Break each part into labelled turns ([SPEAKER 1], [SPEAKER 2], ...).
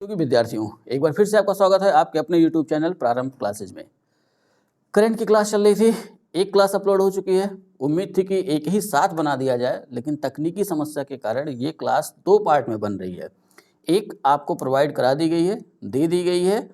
[SPEAKER 1] क्योंकि विद्यार्थियों, एक बार फिर से आपका स्वागत है आपके अपने YouTube चैनल प्रारंभ क्लासेज में। करंट की क्लास चल रही थी, एक क्लास अपलोड हो चुकी है। उम्मीद थी कि एक ही साथ बना दिया जाए, लेकिन तकनीकी समस्या के कारण ये क्लास 2 पार्ट में बन रही है। एक आपको प्रोवाइड करा दी गई है, दे दी गई है,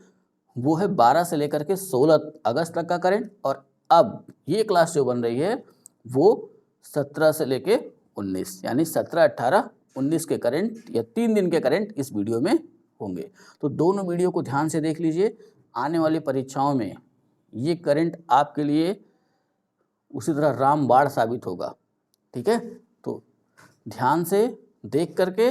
[SPEAKER 1] वो है 12 से लेकर के 16 अगस्त तक का करंट, और अब ये क्लास जो बन रही है वो 17 से लेके 19 यानी 17, 18, 19 के करंट या 3 दिन के करंट इस वीडियो में होंगे। तो दोनों वीडियो को ध्यान से देख लीजिए। आने वाली परीक्षाओं में ये करंट आपके लिए उसी तरह रामबाण साबित होगा। ठीक है, तो ध्यान से देख करके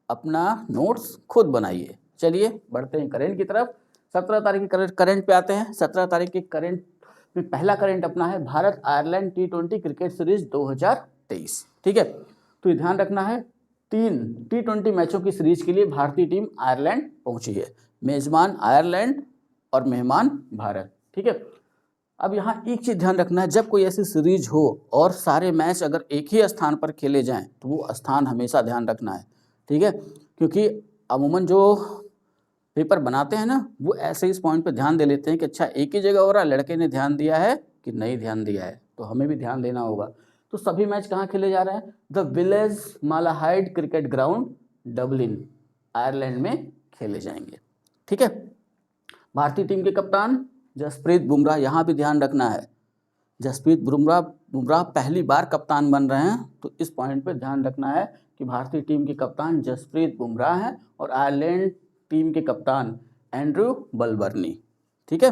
[SPEAKER 1] अपना नोट्स खुद बनाइए। चलिए बढ़ते हैं करंट की तरफ। 17 तारीख के करंट पे आते हैं। 17 तारीख के करंट में पहला करंट अपना है Bharat Ireland T20 cricket series 2023। ठीक है, तो ये ध्यान रखना है 3 T20 मैचों की सीरीज के लिए भारतीय टीम आयरलैंड पहुंची है। मेजबान आयरलैंड और मेहमान भारत। ठीक है, अब यहाँ एक चीज़ ध्यान रखना है, जब कोई ऐसी सीरीज हो और सारे मैच अगर एक ही स्थान पर खेले जाएं तो वो स्थान हमेशा ध्यान रखना है। ठीक है, क्योंकि अमूमन जो पेपर बनाते हैं ना, वो ऐसे इस पॉइंट पे ध्यान दे लेते हैं कि अच्छा एक ही जगह हो रहा है, लड़के ने ध्यान दिया है कि नहीं ध्यान दिया है, तो हमें भी ध्यान देना होगा। तो सभी मैच कहाँ खेले जा रहे हैं? The village Malahide cricket ground Dublin Ireland में खेले जाएंगे। ठीक है, भारतीय टीम के कप्तान जसप्रीत बुमराह, यहाँ भी ध्यान रखना है, जसप्रीत बुमराह पहली बार कप्तान बन रहे हैं, तो इस पॉइंट पे ध्यान रखना है कि भारतीय टीम के कप्तान जसप्रीत बुमराह हैं और आयरलैंड टीम के कप्तान एंड्रू बलबर्नी। ठीक है,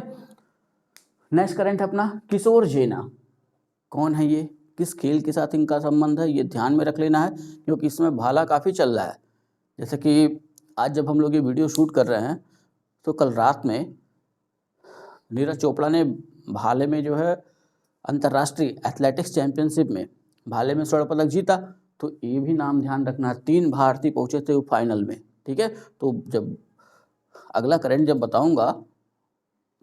[SPEAKER 1] नेक्स्ट करंट अपना किशोर जेना। कौन है ये, किस खेल के साथ इनका संबंध है, ये ध्यान में रख लेना है, क्योंकि इसमें भाला काफ़ी चल रहा है। जैसे कि आज जब हम लोग ये वीडियो शूट कर रहे हैं तो कल रात में नीरज चोपड़ा ने भाले में जो है अंतर्राष्ट्रीय एथलेटिक्स चैंपियनशिप में भाले में स्वर्ण पदक जीता। तो ये भी नाम ध्यान रखना, 3 भारतीय पहुंचे थे फाइनल में। ठीक है, तो जब अगला करंट जब बताऊंगा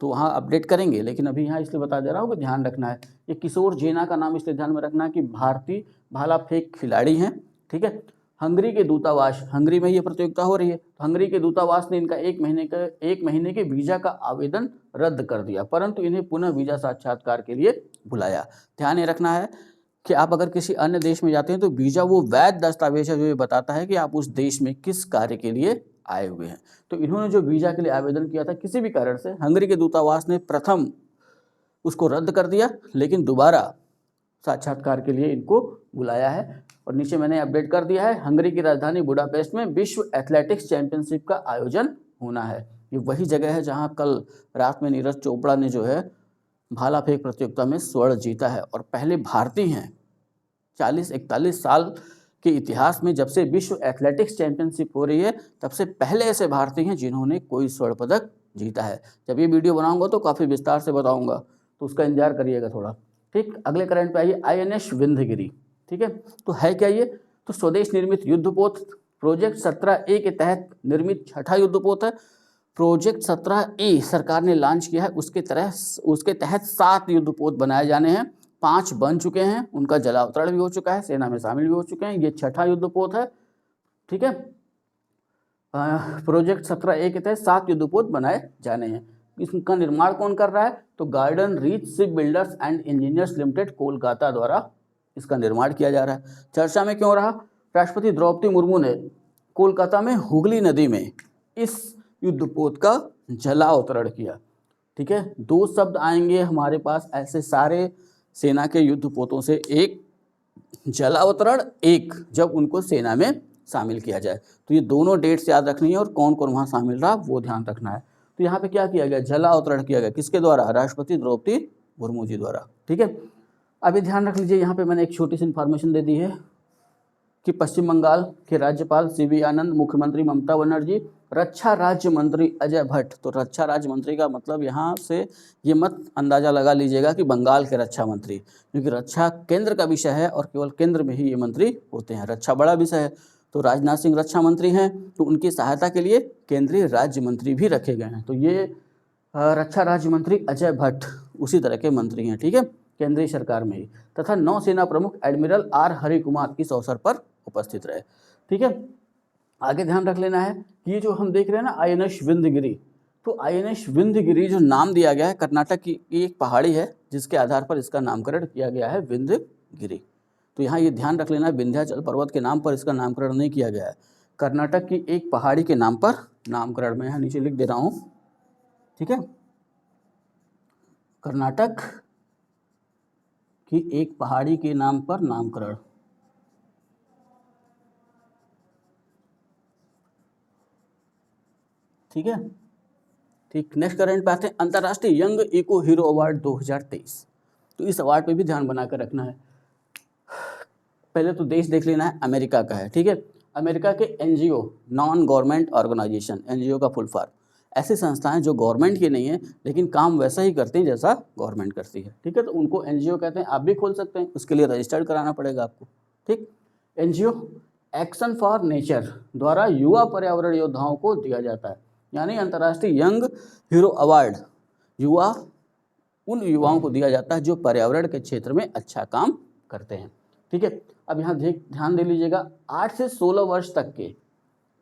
[SPEAKER 1] तो वहाँ अपडेट करेंगे, लेकिन अभी यहाँ इसलिए बता दे रहा हूँ कि ध्यान रखना है। ये किशोर जेना का नाम इसलिए ध्यान में रखना है कि भारतीय भाला फेंक खिलाड़ी हैं। ठीक है, हंगरी के दूतावास, हंगरी में ये प्रतियोगिता हो रही है, तो हंगरी के दूतावास ने इनका 1 महीने के वीजा का आवेदन रद्द कर दिया, परंतु इन्हें पुनः वीजा साक्षात्कार के लिए बुलाया। ध्यान ये रखना है कि आप अगर किसी अन्य देश में जाते हैं तो वीजा वो वैध दस्तावेज है जो ये बताता है कि आप उस देश में किस कार्य के लिए आए हुए हैं। तो इन्होंने जो वीजा के लिए आवेदन किया था, किसी भी कारण से हंगरी के दूतावास ने प्रथम उसको रद्द कर दिया, लेकिन दोबारा साक्षात्कार के लिए इनको बुलाया है। और नीचे मैंने अपडेट कर दिया है, हंगरी की राजधानी बुडापेस्ट में विश्व एथलेटिक्स चैंपियनशिप का आयोजन होना है। ये वही जगह है जहां कल रात में नीरज चोपड़ा ने जो है भाला फेंक प्रतियोगिता में स्वर्ण जीता है, और पहले भारतीय हैं 40-41 साल के इतिहास में, जब से विश्व एथलेटिक्स चैंपियनशिप हो रही है तब से पहले ऐसे भारतीय हैं जिन्होंने कोई स्वर्ण पदक जीता है। जब ये वीडियो बनाऊंगा तो काफ़ी विस्तार से बताऊंगा, तो उसका इंतजार करिएगा थोड़ा। ठीक, अगले करंट पे आइए, INS विंध्यगिरी। ठीक है, तो है क्या ये? तो स्वदेश निर्मित युद्धपोत प्रोजेक्ट 17A के तहत निर्मित छठा युद्धपोत है। प्रोजेक्ट 17A सरकार ने लॉन्च किया है, उसके तहत 7 युद्धपोत बनाए जाने हैं। 5 बन चुके हैं, उनका जलावतरण भी हो चुका है, सेना में शामिल भी हो चुके हैं। ये छठा युद्धपोत है। ठीक है, प्रोजेक्ट 17A के तहत 7 युद्धपोत बनाए जाने हैं। इसका निर्माण कौन कर रहा है? तो garden reach ship builders and engineers limited Kolkata द्वारा इसका निर्माण किया जा रहा है। चर्चा में क्यों रहा? राष्ट्रपति द्रौपदी मुर्मू ने कोलकाता में हुगली नदी में इस युद्धपोत का जलावतरण किया। ठीक है, 2 शब्द आएंगे हमारे पास ऐसे सारे सेना के युद्धपोतों से, एक जलावतरण, एक जब उनको सेना में शामिल किया जाए। तो ये दोनों डेट्स याद रखनी है और कौन कौन वहाँ शामिल रहा वो ध्यान रखना है। तो यहाँ पे क्या किया गया? जलावतरण किया गया, किसके द्वारा? राष्ट्रपति द्रौपदी मुर्मू जी द्वारा। ठीक है, अभी ध्यान रख लीजिए, यहाँ पे मैंने एक छोटी सी इन्फॉर्मेशन दे दी है कि पश्चिम बंगाल के राज्यपाल CV आनंद, मुख्यमंत्री ममता बनर्जी, रक्षा राज्य मंत्री अजय भट्ट। तो रक्षा राज्य मंत्री का मतलब यहाँ से ये मत अंदाजा लगा लीजिएगा कि बंगाल के रक्षा मंत्री, क्योंकि रक्षा केंद्र का विषय है और केवल केंद्र में ही ये मंत्री होते हैं। रक्षा बड़ा विषय है, तो राजनाथ सिंह रक्षा मंत्री हैं, तो उनकी सहायता के लिए केंद्रीय राज्य मंत्री भी रखे गए हैं। तो ये रक्षा राज्य मंत्री अजय भट्ट उसी तरह के मंत्री हैं। ठीक है, केंद्रीय सरकार में ही। तथा नौसेना प्रमुख एडमिरल R हरि कुमार इस अवसर पर उपस्थित रहे। ठीक है, आगे ध्यान रख लेना है कि ये जो हम देख रहे हैं ना INS विंध्यगिरी, तो INS विंध्यगिरी जो नाम दिया गया है कर्नाटक की एक पहाड़ी है जिसके आधार पर इसका नामकरण किया गया है विंध्यगिरी। तो यहाँ ये ध्यान रख लेना है विंध्याचल पर्वत के नाम पर इसका नामकरण नहीं किया गया है, कर्नाटक की एक पहाड़ी के नाम पर नामकरण मैं यहाँ नीचे लिख दे रहा हूँ, ठीक है, कर्नाटक की एक पहाड़ी के नाम पर नामकरण। ठीक है, ठीक। नेक्स्ट करंट पे आते हैं, अंतर्राष्ट्रीय यंग इको हीरो अवार्ड 2023। तो इस अवार्ड पे भी ध्यान बनाकर रखना है। पहले तो देश देख लेना है, अमेरिका का है, ठीक है। अमेरिका के NGO, non government organisation, NGO का फुल फॉर्म, ऐसी संस्थाएं जो गवर्नमेंट की नहीं है लेकिन काम वैसा ही करती हैं जैसा गवर्नमेंट करती है, ठीक है, तो उनको NGO कहते हैं। आप भी खोल सकते हैं, उसके लिए रजिस्टर्ड कराना पड़ेगा आपको, ठीक। NGO एक्शन फॉर नेचर द्वारा युवा पर्यावरण योद्धाओं को दिया जाता है, यानी अंतर्राष्ट्रीय यंग हीरो अवार्ड युवा उन युवाओं को दिया जाता है जो पर्यावरण के क्षेत्र में अच्छा काम करते हैं, ठीक है। अब यहाँ ध्यान दे लीजिएगा, 8 से 16 वर्ष तक के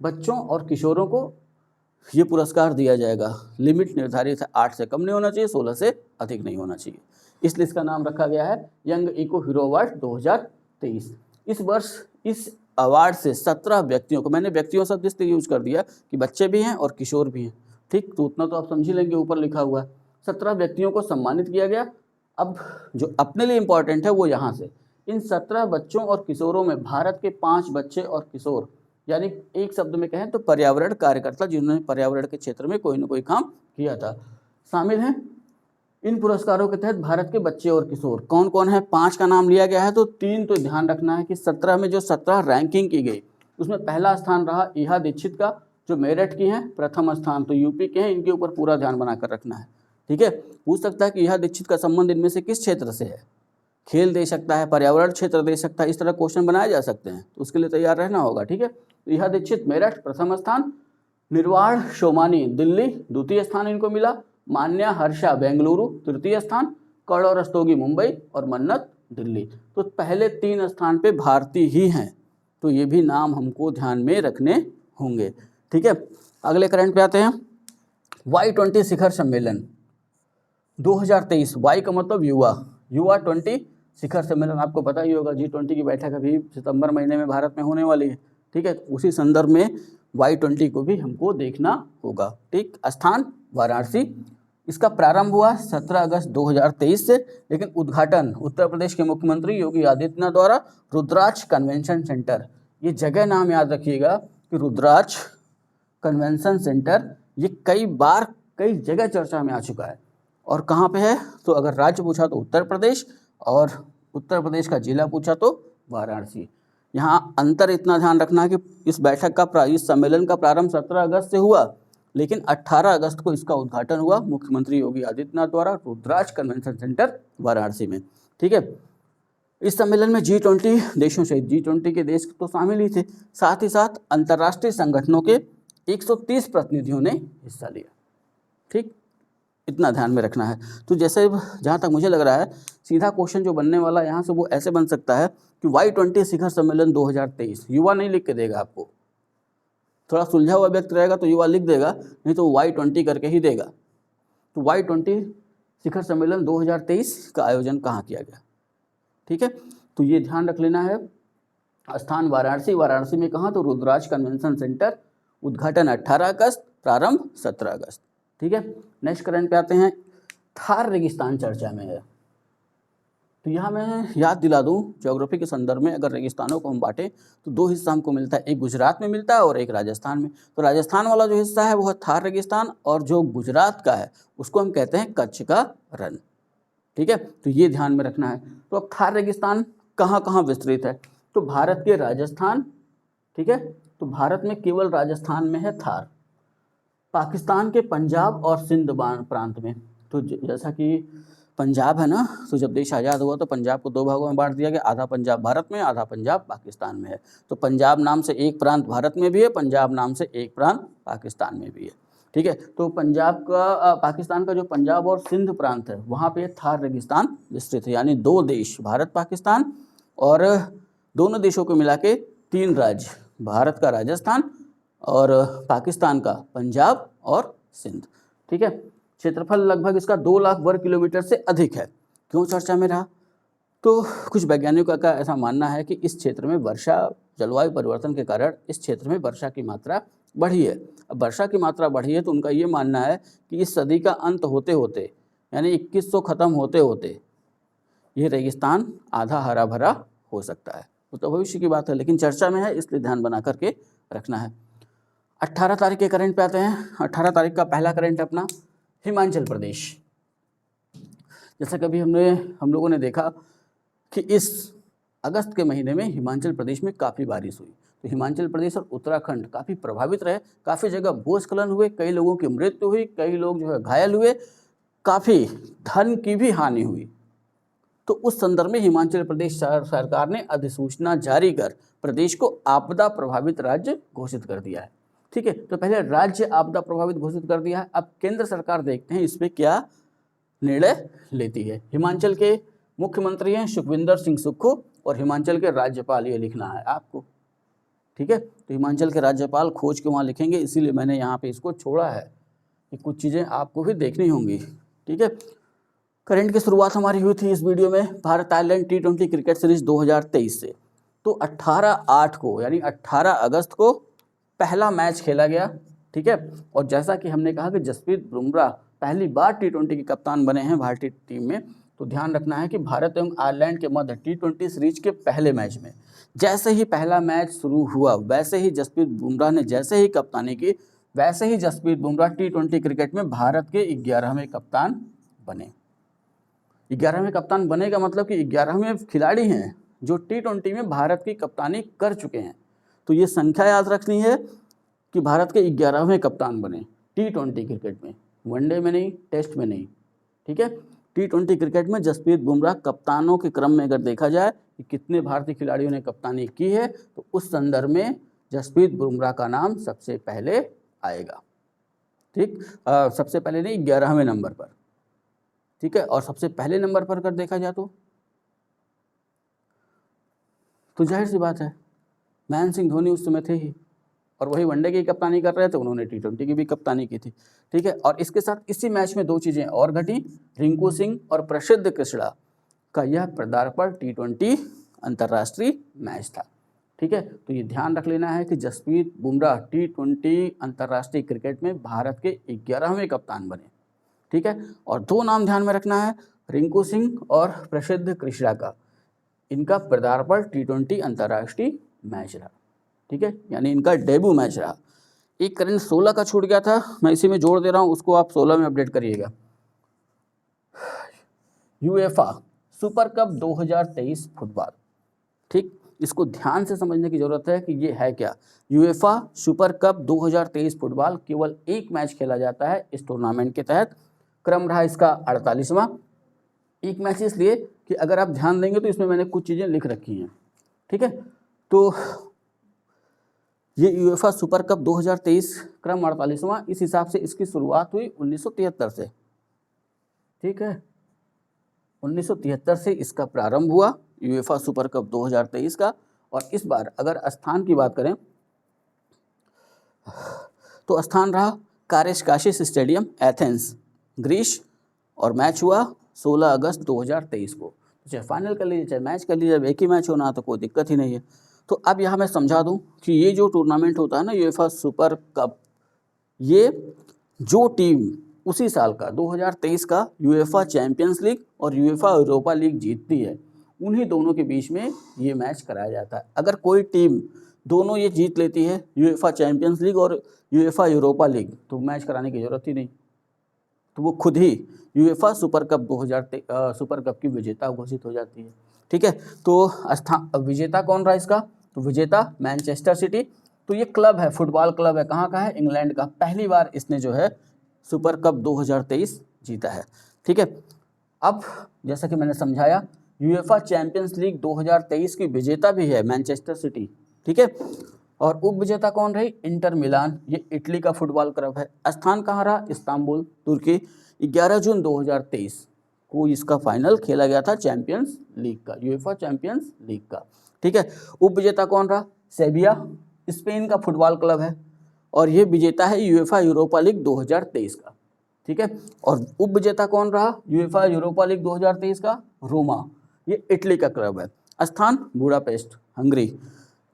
[SPEAKER 1] बच्चों और किशोरों को ये पुरस्कार दिया जाएगा। लिमिट निर्धारित है, 8 से कम नहीं होना चाहिए, 16 से अधिक नहीं होना चाहिए, इसलिए इसका नाम रखा गया है यंग इको हीरो अवार्ड 2023। इस वर्ष इस अवार्ड से 17 व्यक्तियों को, मैंने व्यक्तियों शब्द इसलिए यूज कर दिया कि बच्चे भी हैं और किशोर भी हैं, ठीक, तो उतना तो आप समझ ही लेंगे, ऊपर लिखा हुआ है 17 व्यक्तियों को सम्मानित किया गया। अब जो अपने लिए इम्पॉर्टेंट है वो यहाँ से, इन 17 बच्चों और किशोरों में भारत के 5 बच्चे और किशोर, यानी एक शब्द में कहें तो पर्यावरण कार्यकर्ता जिन्होंने पर्यावरण के क्षेत्र में कोई न कोई काम किया था, शामिल हैं। इन पुरस्कारों के तहत भारत के बच्चे और किशोर कौन कौन है, 5 का नाम लिया गया है, तो 3 तो ध्यान रखना है कि 17 में जो 17 रैंकिंग की गई उसमें पहला स्थान रहा इहा दीक्षित का, जो मेरठ की हैं, प्रथम स्थान तो यूपी के हैं, इनके ऊपर पूरा ध्यान बनाकर रखना है, ठीक है। पूछ सकता है कि इहा दीक्षित का संबंध इनमें से किस क्षेत्र से है, खेल दे सकता है, पर्यावरण क्षेत्र दे सकता है, इस तरह क्वेश्चन बनाए जा सकते हैं, तो उसके लिए तैयार रहना होगा, ठीक है। तो इहा दीक्षित मेरठ प्रथम स्थान, निर्वाण शोमानी दिल्ली द्वितीय स्थान इनको मिला, मान्या हर्षा बेंगलुरु तृतीय स्थान, कर्ण और रस्तोगी मुंबई और मन्नत दिल्ली। तो पहले 3 स्थान पे भारतीय ही हैं, तो ये भी नाम हमको ध्यान में रखने होंगे, ठीक है। अगले करंट पे आते हैं, Y20 शिखर सम्मेलन 2023। वाई का मतलब युवा, युवा 20 शिखर सम्मेलन आपको पता ही होगा, G20 की बैठक अभी सितंबर महीने में भारत में होने वाली है, ठीक है। उसी संदर्भ में Y20 को भी हमको देखना होगा, ठीक। स्थान वाराणसी, इसका प्रारंभ हुआ 17 अगस्त 2023 से, लेकिन उद्घाटन उत्तर प्रदेश के मुख्यमंत्री योगी आदित्यनाथ द्वारा रुद्राक्ष कन्वेंशन सेंटर, ये जगह नाम याद रखिएगा कि रुद्राक्ष कन्वेंशन सेंटर, ये कई बार कई जगह चर्चा में आ चुका है। और कहाँ पे है, तो अगर राज्य पूछा तो उत्तर प्रदेश, और उत्तर प्रदेश का जिला पूछा तो वाराणसी। यहाँ अंतर इतना ध्यान रखना कि इस बैठक का इस सम्मेलन का प्रारंभ 17 अगस्त से हुआ, लेकिन 18 अगस्त को इसका उद्घाटन हुआ मुख्यमंत्री योगी आदित्यनाथ द्वारा रुद्राक्ष कन्वेंशन सेंटर वाराणसी में, ठीक है। इस सम्मेलन में G20 देशों सहित G20 के देश तो शामिल ही थे, साथ ही साथ अंतर्राष्ट्रीय संगठनों के 130 प्रतिनिधियों ने हिस्सा लिया, ठीक, इतना ध्यान में रखना है। तो जैसे जहाँ तक मुझे लग रहा है सीधा क्वेश्चन जो बनने वाला यहाँ से वो ऐसे बन सकता है कि Y20 शिखर सम्मेलन 2023, युवा नहीं लिख के देगा आपको, थोड़ा सुलझा हुआ व्यक्ति रहेगा तो युवा लिख देगा, नहीं तो Y20 करके ही देगा। तो Y20 शिखर सम्मेलन 2023 का आयोजन कहाँ किया गया, ठीक है, तो ये ध्यान रख लेना है। स्थान वाराणसी, वाराणसी में कहाँ, तो रुद्राक्ष कन्वेंशन सेंटर, उद्घाटन 18 अगस्त, प्रारंभ 17 अगस्त, ठीक है। नेक्स्ट करंट पे आते हैं, थार रेगिस्तान चर्चा में है। तो यहाँ मैं याद दिला दूँ, ज्योग्राफी के संदर्भ में अगर रेगिस्तानों को हम बांटें तो 2 हिस्सा हमको मिलता है, एक गुजरात में मिलता है और एक राजस्थान में। तो राजस्थान वाला जो हिस्सा है वो है थार रेगिस्तान, और जो गुजरात का है उसको हम कहते हैं कच्छ का रण, ठीक है। तो ये ध्यान में रखना है। तो अब थार रेगिस्तान कहाँ कहाँ विस्तृत है, तो भारत के राजस्थान, ठीक है, तो भारत में केवल राजस्थान में है थार, पाकिस्तान के पंजाब और सिंध प्रांत में। तो जैसा कि पंजाब है ना, तो जब देश आज़ाद हुआ तो पंजाब को 2 भागों में बांट दिया गया, आधा पंजाब भारत में, आधा पंजाब पाकिस्तान में है। तो पंजाब नाम से एक प्रांत भारत में भी है, पंजाब नाम से एक प्रांत पाकिस्तान में भी है, ठीक है। तो पंजाब का पाकिस्तान का जो पंजाब और सिंध प्रांत है वहाँ पे थार रेगिस्तान विस्तृत है, यानी 2 देश भारत पाकिस्तान, और दोनों देशों को मिला के 3 राज्य, भारत का राजस्थान, और पाकिस्तान का पंजाब और सिंध। ठीक है, क्षेत्रफल लगभग इसका 2 लाख वर्ग किलोमीटर से अधिक है। क्यों चर्चा में रहा? तो कुछ वैज्ञानिकों का ऐसा मानना है कि इस क्षेत्र में वर्षा, जलवायु परिवर्तन के कारण इस क्षेत्र में वर्षा की मात्रा बढ़ी है। अब वर्षा की मात्रा बढ़ी है तो उनका ये मानना है कि इस सदी का अंत होते होते, यानी 2100 ख़त्म होते होते, ये रेगिस्तान आधा हरा भरा हो सकता है। वो तो भविष्य की बात है, लेकिन चर्चा में है, इसलिए ध्यान बना करके रखना है। 18 तारीख के करंट पे आते हैं। 18 तारीख का पहला करंट अपना हिमाचल प्रदेश। जैसा कभी हम लोगों ने देखा कि इस अगस्त के महीने में हिमाचल प्रदेश में काफ़ी बारिश हुई, तो हिमाचल प्रदेश और उत्तराखंड काफ़ी प्रभावित रहे। काफ़ी जगह भूस्खलन हुए, कई लोगों की मृत्यु हुई, कई लोग जो है घायल हुए, काफ़ी धन की भी हानि हुई। तो उस संदर्भ में हिमाचल प्रदेश सरकार ने अधिसूचना जारी कर प्रदेश को आपदा प्रभावित राज्य घोषित कर दिया है। ठीक है, तो पहले राज्य आपदा प्रभावित घोषित कर दिया है। अब केंद्र सरकार देखते हैं इस पर क्या निर्णय लेती है। हिमाचल के मुख्यमंत्री हैं सुखविंदर सिंह सुक्खू और हिमाचल के राज्यपाल, ये लिखना है आपको। ठीक है, तो हिमाचल के राज्यपाल खोज के वहाँ लिखेंगे, इसीलिए मैंने यहाँ पे इसको छोड़ा है कि कुछ चीज़ें आपको भी देखनी होंगी। ठीक है, करंट की शुरुआत हमारी हुई थी इस वीडियो में Bharat Ireland T20 cricket series 2023 से। तो 18/8 को, यानी 18 अगस्त को पहला मैच खेला गया। ठीक है, और जैसा कि हमने कहा कि जसप्रीत बुमराह पहली बार T20 के कप्तान बने हैं भारतीय टीम में, तो ध्यान रखना है कि भारत एवं आयरलैंड के मध्य T20 सीरीज के पहले मैच में जैसे ही पहला मैच शुरू हुआ, वैसे ही जसप्रीत बुमराह ने जैसे ही कप्तानी की, वैसे ही जसप्रीत बुमराह T20 क्रिकेट में भारत के 11वें कप्तान बने। 11वें कप्तान बने का मतलब कि 11वें खिलाड़ी हैं जो T20 में भारत की कप्तानी कर चुके हैं। तो ये संख्या याद रखनी है कि भारत के 11वें कप्तान बने T20 क्रिकेट में, वनडे में नहीं, टेस्ट में नहीं। ठीक है, T20 क्रिकेट में जसप्रीत बुमराह कप्तानों के क्रम में अगर देखा जाए कि कितने भारतीय खिलाड़ियों ने कप्तानी की है, तो उस संदर्भ में जसप्रीत बुमराह का नाम सबसे पहले आएगा। ठीक, सबसे पहले नहीं, 11वें नंबर पर। ठीक है, और सबसे पहले नंबर पर अगर देखा जाए तो जाहिर सी बात है महेंद्र सिंह धोनी उस समय थे ही, और वही वनडे की कप्तानी कर रहे थे, उन्होंने T20 की भी कप्तानी की थी। ठीक है, और इसके साथ इसी मैच में 2 चीज़ें और घटी। रिंकू सिंह और प्रसिद्ध कृष्णा का यह पदार्पण T20 अंतर्राष्ट्रीय मैच था। ठीक है, तो ये ध्यान रख लेना है कि जसप्रीत बुमराह T20 अंतर्राष्ट्रीय क्रिकेट में भारत के 11वें कप्तान बने। ठीक है, और 2 नाम ध्यान में रखना है, रिंकू सिंह और प्रसिद्ध कृष्णा का, इनका पदार्पण T20 अंतर्राष्ट्रीय मैच रहा। ठीक है, यानी इनका डेब्यू मैच रहा। एक करंट 16 का छूट गया था, मैं इसी में जोड़ दे रहा हूँ, उसको आप 16 में अपडेट करिएगा। UEFA super cup 2023 football. ठीक, इसको ध्यान से समझने की जरूरत है कि ये है क्या। यूएफा सुपर कप 2023 फुटबॉल केवल एक मैच खेला जाता है इस टूर्नामेंट के तहत। क्रम रहा इसका 48वां। एक मैच इसलिए कि अगर आप ध्यान देंगे तो इसमें मैंने कुछ चीज़ें लिख रखी हैं। ठीक है, तो ये यूएफा सुपर कप 2023 क्रम 48वां, इस हिसाब से इसकी शुरुआत हुई 1973 से। ठीक है, 1973 से इसका प्रारंभ हुआ यूएफा सुपर कप 2023 का। और इस बार अगर स्थान की बात करें तो स्थान रहा कारेशकाशिस स्टेडियम, एथेंस, ग्रीस, और मैच हुआ 16 अगस्त 2023 को। चाहे फाइनल कर लीजिए, चाहे मैच कर लीजिए, जब एक ही मैच होना तो कोई दिक्कत ही नहीं है। तो अब यहाँ मैं समझा दूँ कि ये जो टूर्नामेंट होता है ना यूएफा सुपर कप, ये जो टीम उसी साल का 2023 का यूएफा चैंपियंस लीग और यूएफा यूरोपा लीग जीतती है, उन्हीं दोनों के बीच में ये मैच कराया जाता है। अगर कोई टीम दोनों ये जीत लेती है, यूएफा चैंपियंस लीग और यूएफा यूरोपा लीग, तो मैच कराने की ज़रूरत ही नहीं, तो वो खुद ही UEFA super cup 2023 super cup की विजेता घोषित हो जाती है। ठीक है, तो विजेता कौन रहा इसका, तो विजेता मैनचेस्टर सिटी। तो ये क्लब है, फुटबॉल क्लब है, कहाँ का है, इंग्लैंड का। पहली बार इसने जो है सुपर कप 2023 जीता है। ठीक है, अब जैसा कि मैंने समझाया, यूएफा चैंपियंस लीग 2023 की विजेता भी है मैनचेस्टर सिटी। ठीक है, और उप विजेता कौन रही, इंटर मिलान, ये इटली का फुटबॉल क्लब है। स्थान कहाँ रहा, इस्तांबुल, तुर्की। 11 जून 2023 को इसका फाइनल खेला गया था चैंपियंस लीग का, यूएफा चैंपियंस लीग का। ठीक है, उप विजेता कौन रहा, सेविया, स्पेन का फुटबॉल क्लब है। और ये विजेता है यूएफा यूरोपा लीग 2023 का, ठीक है। और उप विजेता कौन रहा यूएफा यूरोपा लीग 2023 का? रोमा, ये इटली का क्लब है। स्थान बुडापेस्ट, हंगरी।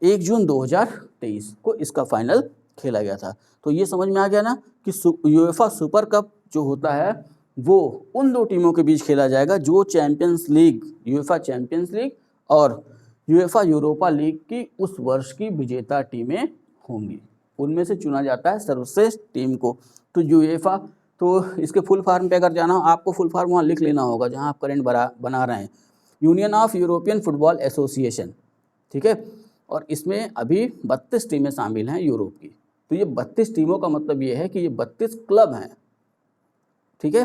[SPEAKER 1] 1 जून 2023 को इसका फाइनल खेला गया था। तो ये समझ में आ गया ना कि यूएफा सुपर कप जो होता है वो उन दो टीमों के बीच खेला जाएगा जो champions league, UEFA Champions League और यूएफा यूरोपा लीग की उस वर्ष की विजेता टीमें होंगी। उनमें से चुना जाता है सर्वश्रेष्ठ टीम को। तो यूएफा, तो इसके फुल फॉर्म पे अगर जाना हो आपको फुल फॉर्म वहाँ लिख लेना होगा जहाँ आप करेंट बना रहे हैं, union of European football association, ठीक है। और इसमें अभी 32 टीमें शामिल हैं यूरोप की। तो ये 32 टीमों का मतलब ये है कि ये 32 क्लब हैं, ठीक है,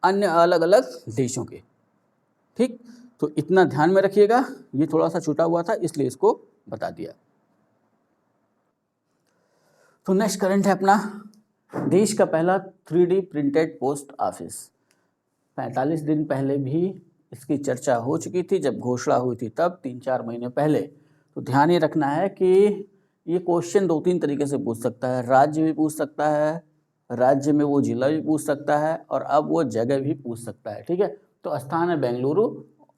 [SPEAKER 1] अन्य अलग अलग देशों के, ठीक। तो इतना ध्यान में रखिएगा, ये थोड़ा सा छूटा हुआ था इसलिए इसको बता दिया। तो नेक्स्ट करंट है अपना, देश का पहला 3D प्रिंटेड पोस्ट ऑफिस। 45 दिन पहले भी इसकी चर्चा हो चुकी थी जब घोषणा हुई थी, तब 3-4 महीने पहले। तो ध्यान ये रखना है कि ये क्वेश्चन 2-3 तरीके से पूछ सकता है। राज्य भी पूछ सकता है, राज्य में वो जिला भी पूछ सकता है, और अब वो जगह भी पूछ सकता है, ठीक है। तो स्थान है बेंगलुरु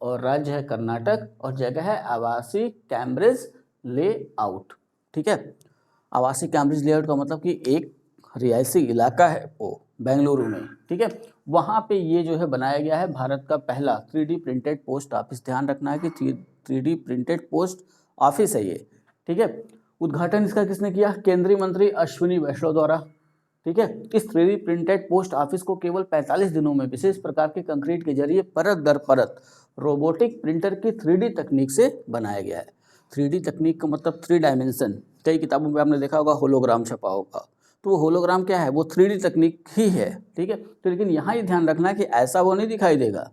[SPEAKER 1] और राज्य है कर्नाटक और जगह है आवासीय कैम्ब्रिज लेआउट, ठीक है। आवासीय कैम्ब्रिज लेआउट का मतलब कि एक रिहायशी इलाका है वो बेंगलुरु में, ठीक है। वहाँ पे ये जो है बनाया गया है भारत का पहला 3D प्रिंटेड पोस्ट ऑफिस। ध्यान रखना है कि 3D प्रिंटेड पोस्ट ऑफिस है ये, ठीक है। उद्घाटन इसका किसने किया? केंद्रीय मंत्री अश्विनी वैष्णव द्वारा, ठीक है। इस 3D प्रिंटेड पोस्ट ऑफिस को केवल 45 दिनों में विशेष प्रकार के कंक्रीट के जरिए परत दर परत रोबोटिक प्रिंटर की 3D तकनीक से बनाया गया है। 3D तकनीक का मतलब 3 डायमेंशन। कई किताबों में आपने देखा होगा होलोग्राम छपा होगा, तो वो होलोग्राम क्या है? वो 3D तकनीक ही है, ठीक है। तो लेकिन यहाँ ये ध्यान रखना है कि ऐसा वो नहीं दिखाई देगा।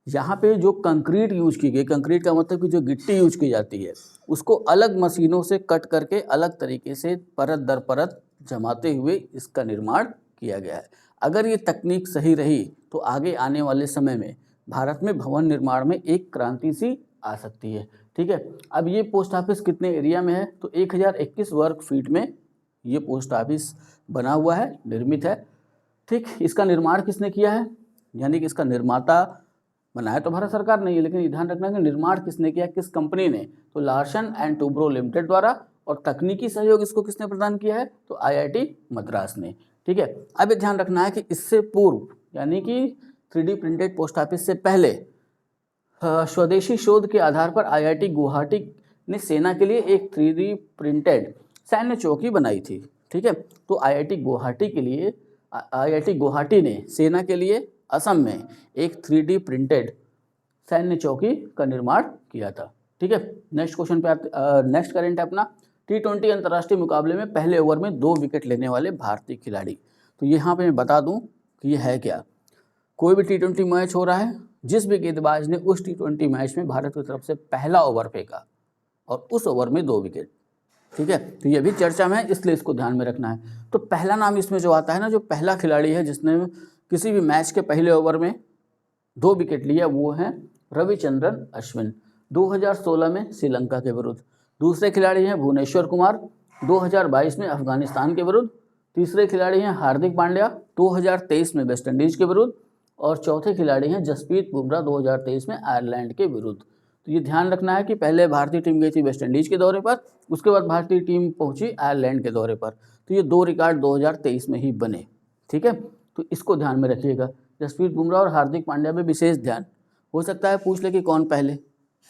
[SPEAKER 1] यहाँ पे जो कंक्रीट यूज की गई, कंक्रीट का मतलब कि जो गिट्टी यूज की जाती है उसको अलग मशीनों से कट करके अलग तरीके से परत दर परत जमाते हुए इसका निर्माण किया गया है। अगर ये तकनीक सही रही तो आगे आने वाले समय में भारत में भवन निर्माण में एक क्रांति सी आ सकती है, ठीक है। अब ये पोस्ट ऑफिस कितने एरिया में है? तो 1021 वर्ग फीट में ये पोस्ट ऑफिस बना हुआ है, निर्मित है, ठीक। इसका निर्माण किसने किया है? यानी कि इसका निर्माता बनाया तो भारत सरकार नहीं है, लेकिन ये ध्यान रखना है कि निर्माण किसने किया, किस कंपनी ने? तो लार्सन एंड टुब्रो लिमिटेड द्वारा। और तकनीकी सहयोग इसको किसने प्रदान किया है? तो IIT मद्रास ने, ठीक है। अब ये ध्यान रखना है कि इससे पूर्व यानी कि 3D प्रिंटेड पोस्ट ऑफिस से पहले स्वदेशी शोध के आधार पर IIT गुवाहाटी ने सेना के लिए एक 3D प्रिंटेड सैन्य चौकी बनाई थी, ठीक है। तो IIT गुवाहाटी ने सेना के लिए असम में एक 3D प्रिंटेड सैन्य चौकी का निर्माण किया था, ठीक है। नेक्स्ट क्वेश्चन पे नेक्स्ट करंट है अपना, T20 अंतर्राष्ट्रीय मुकाबले में पहले ओवर में 2 विकेट लेने वाले भारतीय खिलाड़ी। तो यहाँ पे मैं बता दूं कि ये है क्या। कोई भी T20 मैच हो रहा है, जिस भी गेंदबाज ने उस T20 मैच में भारत की तरफ से पहला ओवर फेंका और उस ओवर में 2 विकेट, ठीक है। तो ये भी चर्चा में है, इसलिए इसको ध्यान में रखना है। तो पहला नाम इसमें जो आता है ना, जो पहला खिलाड़ी है जिसने किसी भी मैच के पहले ओवर में 2 विकेट लिया, वो है रविचंद्रन अश्विन, 2016 में श्रीलंका के विरुद्ध। दूसरे खिलाड़ी हैं भुवनेश्वर कुमार, 2022 में अफगानिस्तान के विरुद्ध। तीसरे खिलाड़ी हैं हार्दिक पांड्या, 2023 में वेस्ट इंडीज के विरुद्ध। और चौथे खिलाड़ी हैं जसप्रीत बुमराह, 2023 में आयरलैंड के विरुद्ध। तो ये ध्यान रखना है कि पहले भारतीय टीम गई थी वेस्ट इंडीज के दौरे पर, उसके बाद भारतीय टीम पहुंची आयरलैंड के दौरे पर। तो ये 2 रिकॉर्ड 2023 में ही बने, ठीक है। तो इसको ध्यान में रखिएगा। जसप्रीत बुमराह और हार्दिक पांड्या में विशेष ध्यान, हो सकता है पूछ ले कि कौन पहले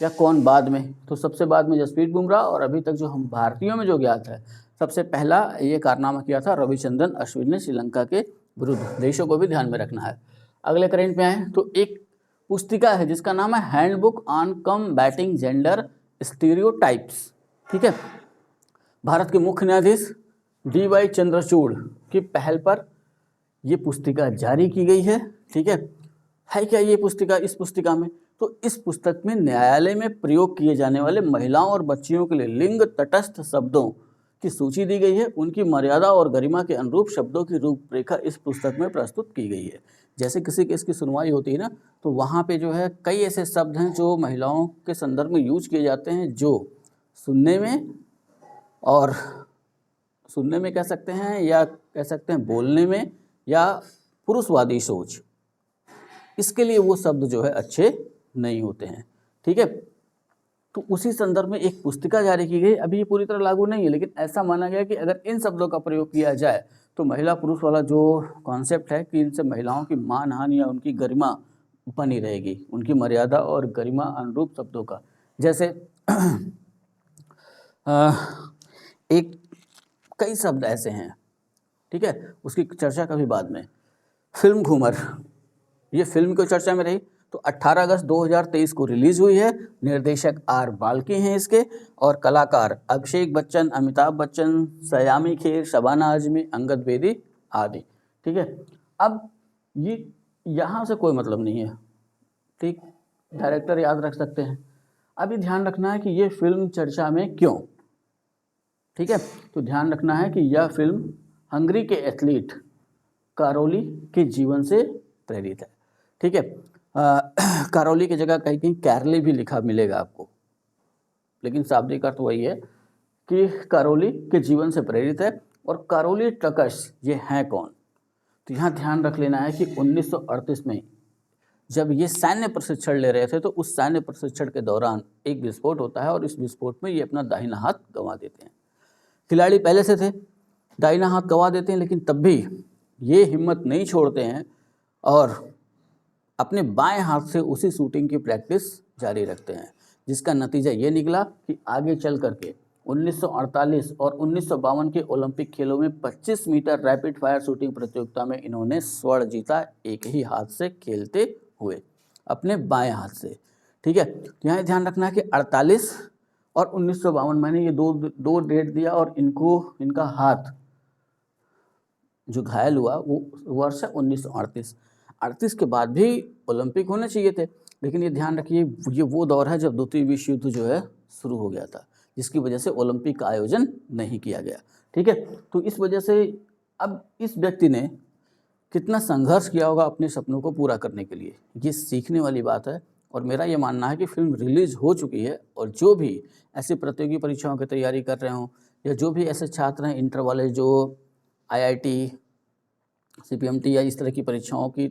[SPEAKER 1] या कौन बाद में। तो सबसे बाद में जसप्रीत बुमराह, और अभी तक जो हम भारतीयों में जो ज्ञात है सबसे पहला ये कारनामा किया था रविचंद्रन अश्विन ने श्रीलंका के विरुद्ध। देशों को भी ध्यान में रखना है। अगले करंट में आए तो एक पुस्तिका है जिसका नाम है handbook on combating gender stereotypes, ठीक है। भारत के मुख्य न्यायाधीश DY चंद्रचूड़ की पहल पर ये पुस्तिका जारी की गई है, ठीक है क्या ये पुस्तिका? इस पुस्तिका में तो इस पुस्तक में न्यायालय में प्रयोग किए जाने वाले महिलाओं और बच्चियों के लिए लिंग तटस्थ शब्दों की सूची दी गई है। उनकी मर्यादा और गरिमा के अनुरूप शब्दों की रूपरेखा इस पुस्तक में प्रस्तुत की गई है। जैसे किसी केस की सुनवाई होती है ना, तो वहाँ पे जो है कई ऐसे शब्द हैं जो महिलाओं के संदर्भ में यूज किए जाते हैं, जो सुनने में और सुनने में कह सकते हैं या कह सकते हैं बोलने में, या पुरुषवादी सोच, इसके लिए वो शब्द जो है अच्छे नहीं होते हैं। ठीक है, तो उसी संदर्भ में एक पुस्तिका जारी की गई। अभी ये पूरी तरह लागू नहीं है, लेकिन ऐसा माना गया कि अगर इन शब्दों का प्रयोग किया जाए तो महिला पुरुष वाला जो कॉन्सेप्ट है कि इनसे महिलाओं की मान हान या उनकी गरिमा बनी रहेगी, उनकी मर्यादा और गरिमा अनुरूप शब्दों का। जैसे एक कई शब्द ऐसे हैं, ठीक है, उसकी चर्चा कभी बाद में। फिल्म घूमर, ये फिल्म को चर्चा में रही, तो 18 अगस्त 2023 को रिलीज हुई है। निर्देशक आर बाल्की हैं इसके, और कलाकार अभिषेक बच्चन, अमिताभ बच्चन, सयामी खेर, शबाना आजमी, अंगद बेदी आदि। ठीक है, अब ये यहाँ से कोई मतलब नहीं है, ठीक, डायरेक्टर याद रख सकते हैं। अभी ध्यान रखना है कि ये फिल्म चर्चा में क्यों, ठीक है, तो ध्यान रखना है कि यह फिल्म हंगरी के एथलीट कारोली के जीवन से प्रेरित है। ठीक है, कारोली की जगह कहीं कहीं कैरली भी लिखा मिलेगा आपको, लेकिन शाब्दिक अर्थ वही है कि कारोली के जीवन से प्रेरित है। और कारोली टकस ये हैं कौन, तो यहाँ ध्यान रख लेना है कि 1938 में जब ये सैन्य प्रशिक्षण ले रहे थे, तो उस सैन्य प्रशिक्षण के दौरान एक विस्फोट होता है, और इस विस्फोट में ये अपना दाहिना हाथ गंवा देते हैं। खिलाड़ी पहले से थे, दाहिना हाथ गंवा देते हैं, लेकिन तब भी ये हिम्मत नहीं छोड़ते हैं और अपने बाएं हाथ से उसी शूटिंग की प्रैक्टिस जारी रखते हैं, जिसका नतीजा ये निकला कि आगे चल करके 1948 और 1952 के ओलंपिक खेलों में 25 मीटर रैपिड फायर शूटिंग प्रतियोगिता में इन्होंने स्वर्ण जीता, एक ही हाथ से खेलते हुए, अपने बाएं हाथ से। ठीक है, तो यहाँ ध्यान रखना है कि 48 और 1952 मैंने ये दो डेट दिया, और इनका हाथ जो घायल हुआ वो वर्ष है 1938। 38 के बाद भी ओलंपिक होने चाहिए थे, लेकिन ये ध्यान रखिए ये वो दौर है जब द्वितीय विश्व युद्ध जो है शुरू हो गया था, जिसकी वजह से ओलंपिक का आयोजन नहीं किया गया। ठीक है, तो इस वजह से अब इस व्यक्ति ने कितना संघर्ष किया होगा अपने सपनों को पूरा करने के लिए, ये सीखने वाली बात है। और मेरा ये मानना है कि फिल्म रिलीज हो चुकी है, और जो भी ऐसी प्रतियोगी परीक्षाओं की तैयारी कर रहे हों, या जो भी ऐसे छात्र हैं इंटर वाले जो IIT, CPMT या इस तरह की परीक्षाओं की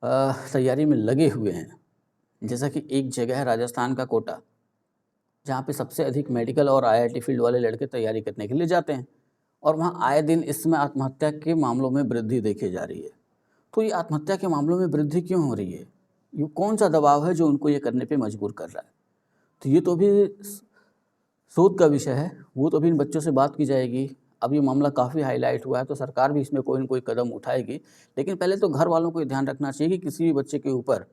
[SPEAKER 1] तैयारी में लगे हुए हैं, जैसा कि एक जगह है राजस्थान का कोटा, जहाँ पे सबसे अधिक मेडिकल और IIT फील्ड वाले लड़के तैयारी करने के लिए जाते हैं, और वहाँ आए दिन इस समय आत्महत्या के मामलों में वृद्धि देखी जा रही है। तो ये आत्महत्या के मामलों में वृद्धि क्यों हो रही है, ये कौन सा दबाव है जो उनको ये करने पे मजबूर कर रहा है, तो ये तो भी शोध का विषय है, वो तो भी इन बच्चों से बात की जाएगी। अब ये मामला काफ़ी हाईलाइट हुआ है, तो सरकार भी इसमें कोई न कोई कदम उठाएगी, लेकिन पहले तो घर वालों को ये ध्यान रखना चाहिए कि किसी भी बच्चे के ऊपर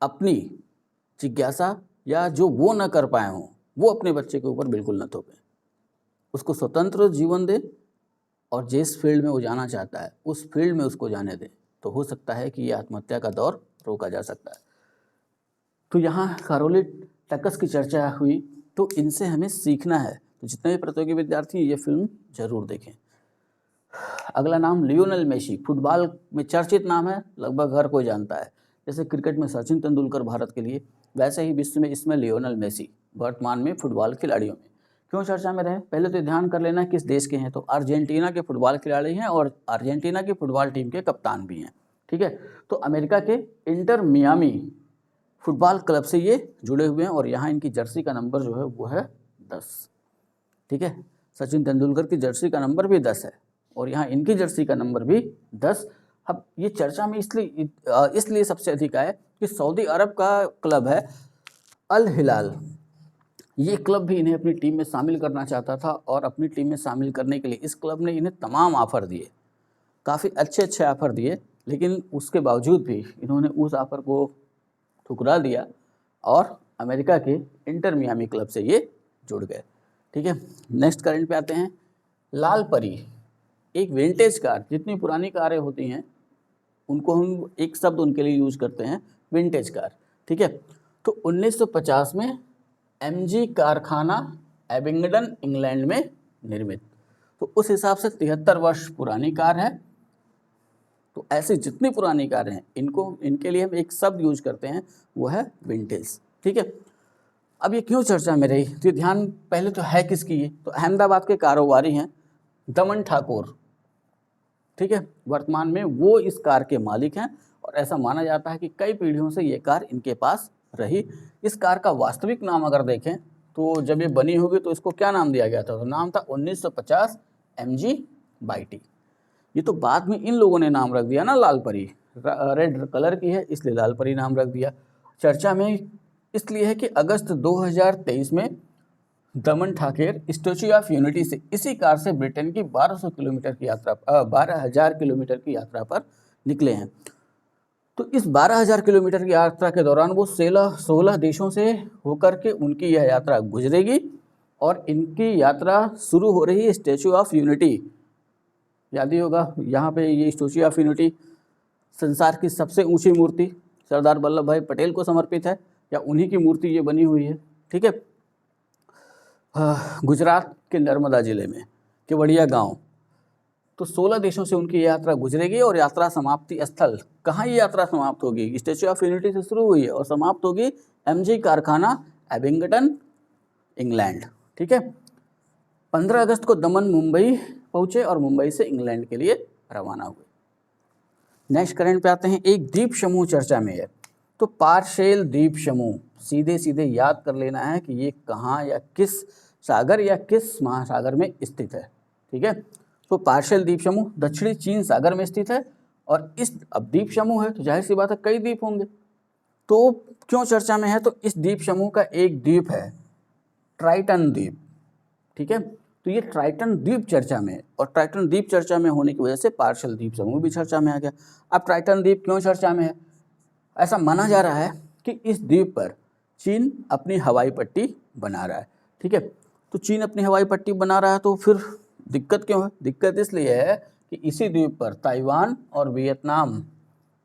[SPEAKER 1] अपनी जिज्ञासा या जो वो न कर पाए हों, वो अपने बच्चे के ऊपर बिल्कुल न थोपें। उसको स्वतंत्र जीवन दें, और जिस फील्ड में वो जाना चाहता है उस फील्ड में उसको जाने दें, तो हो सकता है कि ये आत्महत्या का दौर रोका जा सकता है। तो यहाँ कारोली टकस की चर्चा हुई, तो इनसे हमें सीखना है। तो जितने भी प्रतियोगी विद्यार्थी ये फिल्म जरूर देखें। अगला नाम लियोनेल मेसी, फुटबॉल में चर्चित नाम है, लगभग हर कोई जानता है। जैसे क्रिकेट में सचिन तेंदुलकर भारत के लिए, वैसे ही विश्व में इसमें लियोनेल मेसी वर्तमान में फुटबॉल खिलाड़ियों में क्यों चर्चा में रहे। पहले तो ध्यान कर लेना किस देश के हैं, तो अर्जेंटीना के फुटबॉल खिलाड़ी हैं, और अर्जेंटीना की फुटबॉल टीम के कप्तान भी हैं। ठीक है, तो अमेरिका के इंटर मियामी फुटबॉल क्लब से ये जुड़े हुए हैं, और यहाँ इनकी जर्सी का नंबर जो है वो है 10। ठीक है, सचिन तेंदुलकर की जर्सी का नंबर भी 10 है, और यहाँ इनकी जर्सी का नंबर भी 10। अब ये चर्चा में इसलिए सबसे अधिक आया कि सऊदी अरब का क्लब है अल हिलाल, ये क्लब भी इन्हें अपनी टीम में शामिल करना चाहता था, और अपनी टीम में शामिल करने के लिए इस क्लब ने इन्हें तमाम ऑफ़र दिए, काफ़ी अच्छे ऑफ़र दिए, लेकिन उसके बावजूद भी इन्होंने उस ऑफ़र को ठुकरा दिया, और अमेरिका के इंटर मियामी क्लब से ये जुड़ गए। ठीक है, नेक्स्ट करंट पे आते हैं। लाल परी एक विंटेज कार, जितनी पुरानी कारें होती हैं उनको हम एक शब्द उनके लिए यूज़ करते हैं, विंटेज कार। ठीक है, तो 1950 में MG कारखाना एबिंगडन इंग्लैंड में निर्मित, तो उस हिसाब से 73 वर्ष पुरानी कार है। तो ऐसी जितनी पुरानी कारें हैं इनके लिए हम एक शब्द यूज करते हैं, वो है विंटेज। ठीक है, अब ये क्यों चर्चा में रही, तो ध्यान पहले तो है किसकी, ये तो अहमदाबाद के कारोबारी हैं दमन ठाकुर, ठीक है, वर्तमान में वो इस कार के मालिक हैं और ऐसा माना जाता है कि कई पीढ़ियों से ये कार इनके पास रही। इस कार का वास्तविक नाम अगर देखें तो जब ये बनी होगी तो इसको क्या नाम दिया गया था, तो नाम था 1950 MG/T। ये तो बाद में इन लोगों ने नाम रख दिया ना, लाल परी, रेड कलर की है इसलिए लाल परी नाम रख दिया। चर्चा में इसलिए है कि अगस्त 2023 में दमन ठाकुर स्टैच्यू ऑफ यूनिटी से इसी कार से ब्रिटेन की 1200 किलोमीटर की यात्रा 12,000 किलोमीटर की यात्रा पर निकले हैं। तो इस 12,000 किलोमीटर की यात्रा के दौरान वो 16 देशों से होकर के उनकी यह यात्रा गुजरेगी और इनकी यात्रा शुरू हो रही है स्टैच्यू ऑफ यूनिटी। याद ही होगा यहाँ पे ये स्टैच्यू ऑफ यूनिटी संसार की सबसे ऊंची मूर्ति सरदार वल्लभ भाई पटेल को समर्पित है, या उन्हीं की मूर्ति ये बनी हुई है, ठीक है। गुजरात के नर्मदा जिले में केवड़िया गांव। तो 16 देशों से उनकी यात्रा गुजरेगी और यात्रा समाप्ति स्थल कहाँ ये यात्रा समाप्त होगी, स्टैच्यू ऑफ यूनिटी से शुरू हुई है और समाप्त होगी MG कारखाना एबिंगटन इंग्लैंड, ठीक है। 15 अगस्त को दमन मुंबई पहुँचे और मुंबई से इंग्लैंड के लिए रवाना हुए। नेक्स्ट करंट पे आते हैं। एक द्वीप समूह चर्चा में है, तो पार्शेल द्वीप समूह सीधे सीधे याद कर लेना है कि ये कहाँ या किस सागर या किस महासागर में स्थित है, ठीक है। तो पार्शेल द्वीप समूह दक्षिणी चीन सागर में स्थित है और इस अब द्वीप समूह है तो जाहिर सी बात है कई द्वीप होंगे। तो क्यों चर्चा में है, तो इस द्वीप समूह का एक द्वीप है ट्राइटन द्वीप, ठीक है। तो ये ट्राइटन द्वीप चर्चा में है और ट्राइटन द्वीप चर्चा में होने की वजह से पार्शेल द्वीप समूह भी चर्चा में आ गया। अब ट्राइटन द्वीप क्यों चर्चा में है, ऐसा माना जा रहा है कि इस द्वीप पर चीन अपनी हवाई पट्टी बना रहा है, ठीक है। तो चीन अपनी हवाई पट्टी बना रहा है तो फिर दिक्कत क्यों है, दिक्कत इसलिए है कि इसी द्वीप पर ताइवान और वियतनाम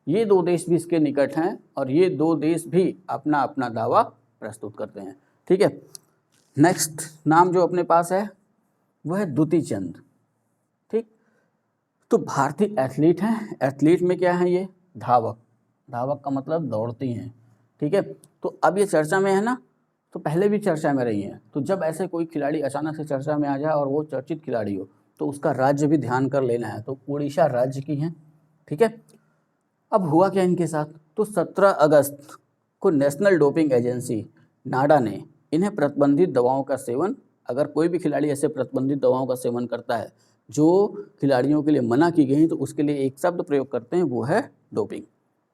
[SPEAKER 1] ये दो देश भी इसके निकट हैं और ये दो देश भी अपना अपना दावा प्रस्तुत करते हैं, ठीक है। नेक्स्ट नाम जो अपने पास है वह है दुती चंद, ठीक। तो भारतीय एथलीट हैं, एथलीट में क्या है ये धावक, धावक का मतलब दौड़ती हैं, ठीक है। तो अब ये चर्चा में है ना, तो पहले भी चर्चा में रही हैं। तो जब ऐसे कोई खिलाड़ी अचानक से चर्चा में आ जाए और वो चर्चित खिलाड़ी हो तो उसका राज्य भी ध्यान कर लेना है। तो उड़ीसा राज्य की हैं, ठीक है। अब हुआ क्या इनके साथ, तो 17 अगस्त को नेशनल डोपिंग एजेंसी नाडा ने इन्हें प्रतिबंधित दवाओं का सेवन, अगर कोई भी खिलाड़ी ऐसे प्रतिबंधित दवाओं का सेवन करता है जो खिलाड़ियों के लिए मना की गई तो उसके लिए एक शब्द प्रयोग करते हैं, वो है डोपिंग,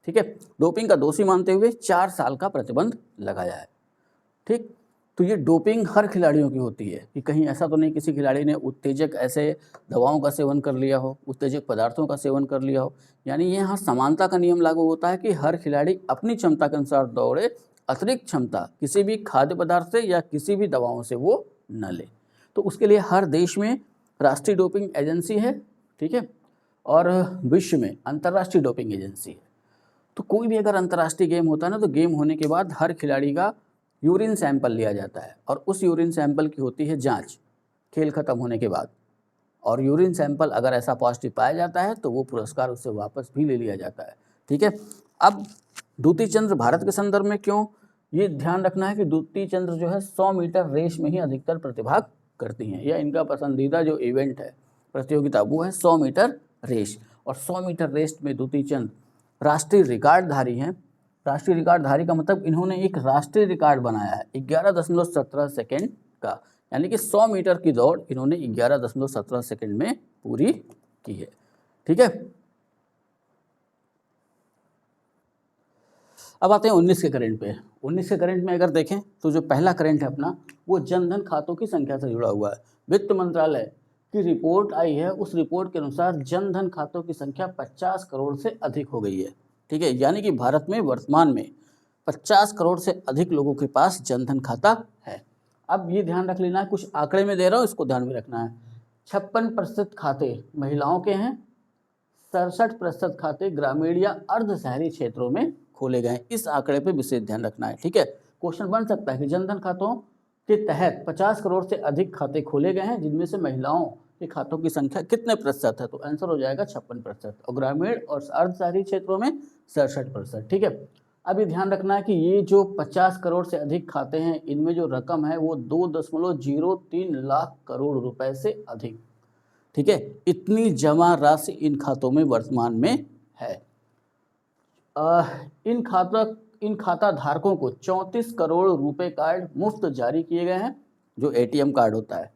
[SPEAKER 1] ठीक है। डोपिंग का दोषी मानते हुए 4 साल का प्रतिबंध लगाया है, ठीक। तो ये डोपिंग हर खिलाड़ियों की होती है कि कहीं ऐसा तो नहीं किसी खिलाड़ी ने उत्तेजक ऐसे दवाओं का सेवन कर लिया हो, उत्तेजक पदार्थों का सेवन कर लिया हो। यानी यहाँ समानता का नियम लागू होता है कि हर खिलाड़ी अपनी क्षमता के अनुसार दौड़े, अतिरिक्त क्षमता किसी भी खाद्य पदार्थ से या किसी भी दवाओं से वो न ले। तो उसके लिए हर देश में राष्ट्रीय डोपिंग एजेंसी है, ठीक है, और विश्व में अंतर्राष्ट्रीय डोपिंग एजेंसी है। तो कोई भी अगर अंतर्राष्ट्रीय गेम होता है ना, तो गेम होने के बाद हर खिलाड़ी का यूरिन सैंपल लिया जाता है और उस यूरिन सैंपल की होती है जांच खेल खत्म होने के बाद, और यूरिन सैंपल अगर ऐसा पॉजिटिव पाया जाता है तो वो पुरस्कार उससे वापस भी ले लिया जाता है, ठीक है। अब दुती चंद्र भारत के संदर्भ में क्यों, ये ध्यान रखना है कि दुती चंद्र जो है 100 मीटर रेस में ही अधिकतर प्रतिभाग करती हैं, या इनका पसंदीदा जो इवेंट है प्रतियोगिता वो है 100 मीटर रेस। और 100 मीटर रेस में दुती चंद राष्ट्रीय रिकॉर्डधारी हैं। राष्ट्रीय रिकॉर्डधारी का मतलब इन्होंने एक राष्ट्रीय रिकॉर्ड बनाया है 11.17 सेकेंड का, यानी कि 100 मीटर की दौड़ इन्होंने 11.17 सेकेंड में पूरी की है, ठीक है। अब आते हैं 19 के करंट पे। 19 के करंट में अगर देखें तो जो पहला करंट है अपना वो जनधन खातों की संख्या से जुड़ा हुआ है। वित्त मंत्रालय की रिपोर्ट आई है, उस रिपोर्ट के अनुसार जनधन खातों की संख्या 50 करोड़ से अधिक हो गई है, ठीक है। यानी कि भारत में वर्तमान में 50 करोड़ से अधिक लोगों के पास जनधन खाता है। अब ये ध्यान रख लेना है, कुछ आंकड़े में दे रहा हूँ, इसको ध्यान में रखना है। 56% खाते महिलाओं के हैं, 67% खाते ग्रामीण या अर्ध शहरी क्षेत्रों में खोले गए। इस आंकड़े पे विशेष ध्यान रखना है, ठीक है। क्वेश्चन बन सकता है कि जनधन खातों के तहत 50 करोड़ से अधिक खाते खोले गए हैं, जिनमें से महिलाओं के खातों की संख्या कितने प्रतिशत है, तो आंसर हो जाएगा 56%, और ग्रामीण और अर्ध शहरी क्षेत्रों में 67%, ठीक है। अभी ध्यान रखना है कि ये जो 50 करोड़ से अधिक खाते हैं इनमें जो रकम है वो 2.03 लाख करोड़ रुपए से अधिक, ठीक है, इतनी जमा राशि इन खातों में वर्तमान में है। इन खाता धारकों को 34 करोड़ रुपए कार्ड मुफ्त जारी किए गए हैं, जो एटीएम कार्ड होता है।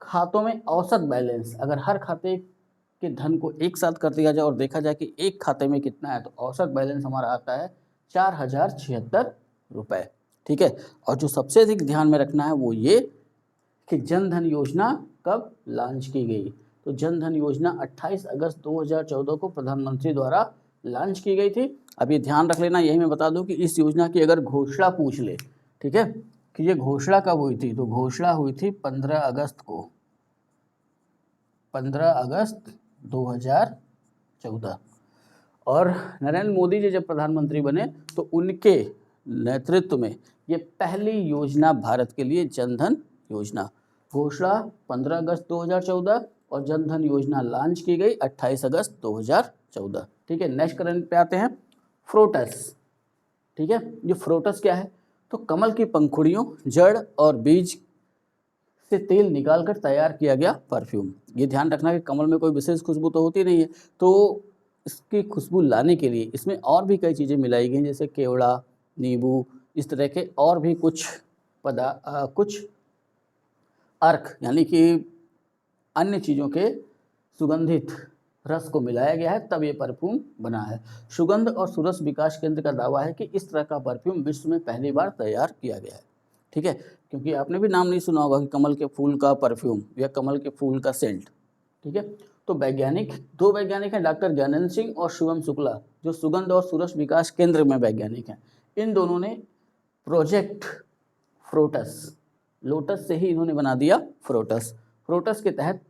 [SPEAKER 1] खातों में औसत बैलेंस, अगर हर खाते के धन को एक साथ कर दिया जाए और देखा जाए कि एक खाते में कितना है, तो औसत बैलेंस हमारा आता है 4076 रुपये। ठीक है, और जो सबसे अधिक ध्यान में रखना है वो ये कि जन धन योजना कब लॉन्च की गई। तो जन धन योजना 28 अगस्त 2014 को प्रधानमंत्री द्वारा लॉन्च की गई थी। अब ये ध्यान रख लेना, यही मैं बता दूं कि इस योजना की अगर घोषणा पूछ ले, ठीक है, कि ये घोषणा कब हुई थी, तो घोषणा हुई थी 15 अगस्त को, 15 अगस्त 2014। और नरेंद्र मोदी जी जब प्रधानमंत्री बने तो उनके नेतृत्व में ये पहली योजना भारत के लिए जन धन योजना, घोषणा 15 अगस्त 2014 और जन धन योजना लॉन्च की गई 28 अगस्त 2014। ठीक है, नेक्स्ट करंट पे आते हैं, फ्रोटस। ठीक है, ये फ्रोटस क्या है, तो कमल की पंखुड़ियों, जड़ और बीज से तेल निकालकर तैयार किया गया परफ्यूम। ये ध्यान रखना कि कमल में कोई विशेष खुशबू तो होती नहीं है, तो इसकी खुशबू लाने के लिए इसमें और भी कई चीज़ें मिलाई गई, जैसे केवड़ा, नींबू, इस तरह के और भी कुछ कुछ अर्क यानी कि अन्य चीज़ों के सुगंधित रस को मिलाया गया है, तब ये परफ्यूम बना है। सुगंध और सुरस विकास केंद्र का दावा है कि इस तरह का परफ्यूम विश्व में पहली बार तैयार किया गया है। ठीक है, क्योंकि आपने भी नाम नहीं सुना होगा कि कमल के फूल का परफ्यूम या कमल के फूल का सेंट। ठीक है, तो दो वैज्ञानिक हैं, डॉक्टर ज्ञानेंद्र सिंह और शिवम शुक्ला, जो सुगंध और सुरस विकास केंद्र में वैज्ञानिक हैं। इन दोनों ने प्रोजेक्ट फ्रोटस, लोटस से ही इन्होंने बना दिया फ्रोटस के तहत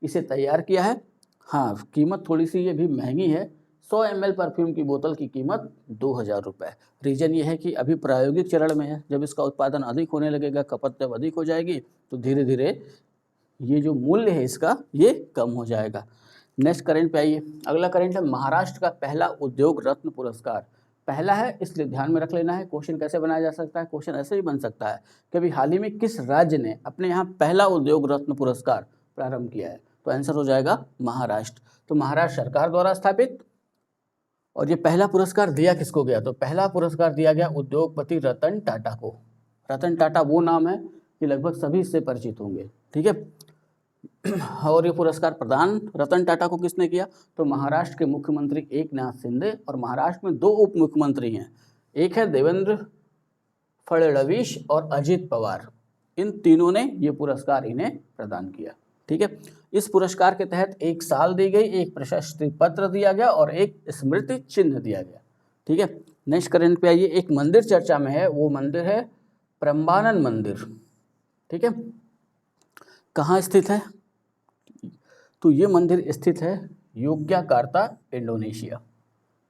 [SPEAKER 1] इसे तैयार किया है। हाँ, कीमत थोड़ी सी ये भी महंगी है, 100 ml परफ्यूम की बोतल की कीमत 2000 रुपये। रीज़न ये है कि अभी प्रायोगिक चरण में है, जब इसका उत्पादन अधिक होने लगेगा, खपत जब अधिक हो जाएगी, तो धीरे धीरे ये जो मूल्य है इसका ये कम हो जाएगा। नेक्स्ट करंट पे आइए, अगला करंट है महाराष्ट्र का पहला उद्योग रत्न पुरस्कार। पहला है इसलिए ध्यान में रख लेना है। क्वेश्चन कैसे बनाया जा सकता है, क्वेश्चन ऐसे ही बन सकता है कि अभी हाल ही में किस राज्य ने अपने यहाँ पहला उद्योग रत्न पुरस्कार प्रारंभ किया है, तो आंसर हो जाएगा महाराष्ट्र। तो महाराष्ट्र सरकार द्वारा स्थापित, और ये पहला पुरस्कार दिया किसको गया, तो पहला पुरस्कार दिया गया उद्योगपति रतन टाटा को। रतन टाटा वो नाम है कि लगभग सभी इससे परिचित होंगे। ठीक है, और ये पुरस्कार प्रदान रतन टाटा को किसने किया, तो महाराष्ट्र के मुख्यमंत्री एकनाथ शिंदे, और महाराष्ट्र में 2 उप मुख्यमंत्री हैं, एक है देवेंद्र फडणवीस और अजित पवार। इन तीनों ने ये पुरस्कार इन्हें प्रदान किया। ठीक है, इस पुरस्कार के तहत 1 साल दी गई, एक प्रशस्ति पत्र दिया गया और एक स्मृति चिन्ह दिया गया। ठीक है, नेक्स्ट करंट पे आइए, एक मंदिर चर्चा में है, वो मंदिर है प्रम्बानन मंदिर। ठीक है, कहाँ स्थित है, तो ये मंदिर स्थित है योग्याकार्ता, इंडोनेशिया।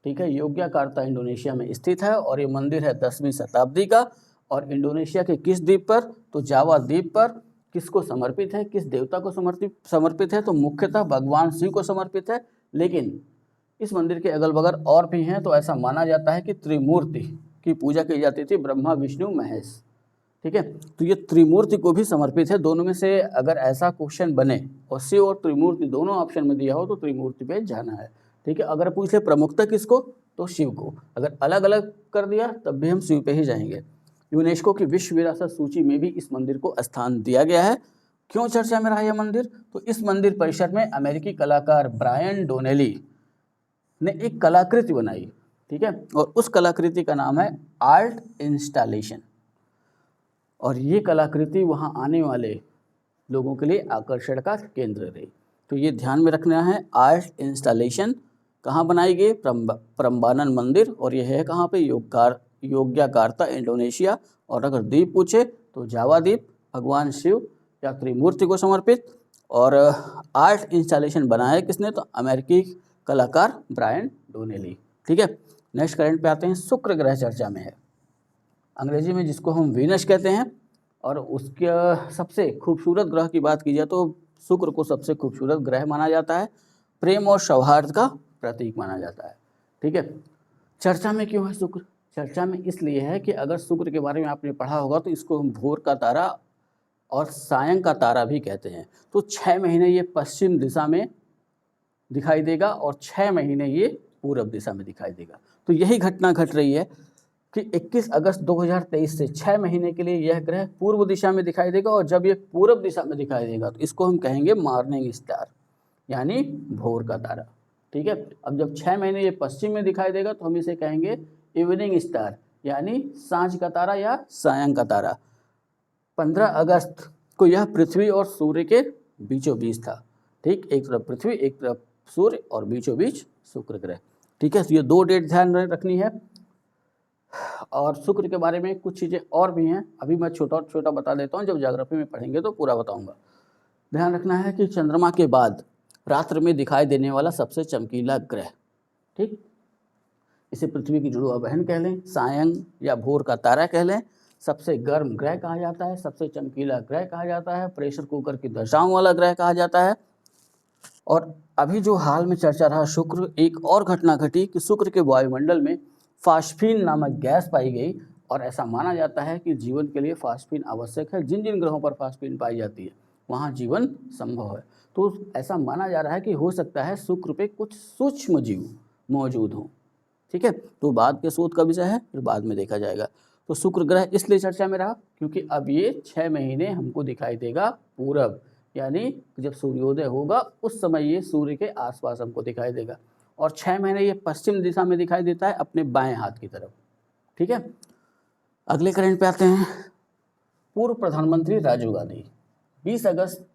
[SPEAKER 1] ठीक है, योग्याकार्ता इंडोनेशिया में स्थित है, और ये मंदिर है 10वीं शताब्दी का, और इंडोनेशिया के किस द्वीप पर, तो जावा द्वीप पर। किसको समर्पित है, किस देवता को समर्पित है, तो मुख्यतः भगवान शिव को समर्पित है, लेकिन इस मंदिर के अगल बगल और भी हैं, तो ऐसा माना जाता है कि त्रिमूर्ति की पूजा की जाती थी, ब्रह्मा विष्णु महेश। ठीक है, तो ये त्रिमूर्ति को भी समर्पित है। दोनों में से अगर ऐसा क्वेश्चन बने और शिव और त्रिमूर्ति दोनों ऑप्शन में दिया हो तो त्रिमूर्ति पे जाना है। ठीक है, अगर पूछ ले प्रमुखता किसको, तो शिव को, अगर अलग अलग कर दिया तब भी हम शिव पे ही जाएंगे। यूनेस्को की विश्व विरासत सूची में भी इस मंदिर को स्थान दिया गया है। क्यों चर्चा में रहा यह मंदिर, तो इस मंदिर परिसर में अमेरिकी कलाकार ब्रायन डोनेली ने एक कलाकृति बनाई। ठीक है, और उस कलाकृति का नाम है आर्ट इंस्टॉलेशन, और ये कलाकृति वहाँ आने वाले लोगों के लिए आकर्षण का केंद्र रही। तो ये ध्यान में रखना है, आर्ट इंस्टॉलेशन कहाँ बनाई गई, प्रम्बानन मंदिर, और ये है कहाँ पे, योग्याकार्ता इंडोनेशिया। और अगर द्वीप पूछे तो जावा द्वीप, भगवान शिव या त्रिमूर्ति को समर्पित। और आर्ट इंस्टॉलेशन बनाया किसने, तो अमेरिकी कलाकार ब्रायन डोनेली। ठीक है, नेक्स्ट करंट पे आते हैं, शुक्र ग्रह चर्चा में है, अंग्रेजी में जिसको हम वीनस कहते हैं, और उसके सबसे खूबसूरत ग्रह की बात की जाए तो शुक्र को सबसे खूबसूरत ग्रह माना जाता है, प्रेम और सौहार्द का प्रतीक माना जाता है। ठीक है, चर्चा में क्यों है शुक्र, चर्चा में इसलिए है कि अगर शुक्र के बारे में आपने पढ़ा होगा तो इसको हम भोर का तारा और सायं का तारा भी कहते हैं। तो 6 महीने ये पश्चिम दिशा में दिखाई देगा और 6 महीने ये पूरब दिशा में दिखाई देगा। तो यही घटना घट रही है कि 21 अगस्त 2023 से 6 महीने के लिए यह ग्रह पूर्व दिशा में दिखाई देगा, और जब ये पूरब दिशा में दिखाई देगा तो इसको हम कहेंगे मॉर्निंग स्टार, यानी भोर का तारा। ठीक है, अब जब 6 महीने ये पश्चिम में दिखाई देगा तो हम इसे कहेंगे इवनिंग स्टार, यानी सांझ का तारा या सायं का तारा। 15 अगस्त को यह पृथ्वी और सूर्य के बीचों बीच था। ठीक, एक तरफ पृथ्वी, एक तरफ सूर्य और बीचों बीच शुक्र ग्रह। ठीक है, तो ये 2 डेट ध्यान रखनी है। और शुक्र के बारे में कुछ चीज़ें और भी हैं, अभी मैं छोटा छोटा बता देता हूँ, जब ज्योग्राफी में पढ़ेंगे तो पूरा बताऊँगा। ध्यान रखना है कि चंद्रमा के बाद रात्र में दिखाई देने वाला सबसे चमकीला ग्रह, ठीक, इसे पृथ्वी की जुड़वा बहन कह लें, सायं या भोर का तारा कह लें, सबसे गर्म ग्रह कहा जाता है, सबसे चमकीला ग्रह कहा जाता है, प्रेशर कुकर की दशाओं वाला ग्रह कहा जाता है। और अभी जो हाल में चर्चा रहा शुक्र, एक और घटना घटी कि शुक्र के वायुमंडल में फास्फीन नामक गैस पाई गई, और ऐसा माना जाता है कि जीवन के लिए फास्फीन आवश्यक है। जिन जिन ग्रहों पर फास्फीन पाई जाती है वहाँ जीवन संभव है। तो ऐसा माना जा रहा है कि हो सकता है शुक्र पे कुछ सूक्ष्म जीव मौजूद हों। ठीक है, तो बाद के शोध का विषय है, फिर बाद में देखा जाएगा। तो शुक्र ग्रह इसलिए चर्चा में रहा क्योंकि अब ये 6 महीने हमको दिखाई देगा पूरब, यानी जब सूर्योदय होगा उस समय ये सूर्य के आसपास हमको दिखाई देगा, और 6 महीने ये पश्चिम दिशा में दिखाई देता है, अपने बाएं हाथ की तरफ। ठीक है, अगले करंट पे आते हैं। पूर्व प्रधानमंत्री राजीव गांधी, 20 अगस्त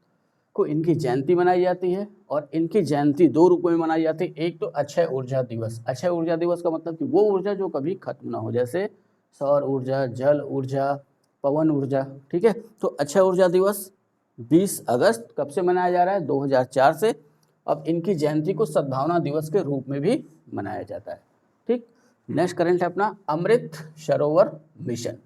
[SPEAKER 1] को इनकी जयंती मनाई जाती है, और इनकी जयंती 2 रूपों में मनाई जाती है। एक तो अक्षय ऊर्जा दिवस। अक्षय ऊर्जा दिवस का मतलब कि वो ऊर्जा जो कभी खत्म ना हो, जैसे सौर ऊर्जा, जल ऊर्जा, पवन ऊर्जा। ठीक है, तो अक्षय ऊर्जा दिवस 20 अगस्त कब से मनाया जा रहा है? 2004 से। अब इनकी जयंती को सद्भावना दिवस के रूप में भी मनाया जाता है। ठीक, नेक्स्ट करंट है अपना अमृत सरोवर मिशन।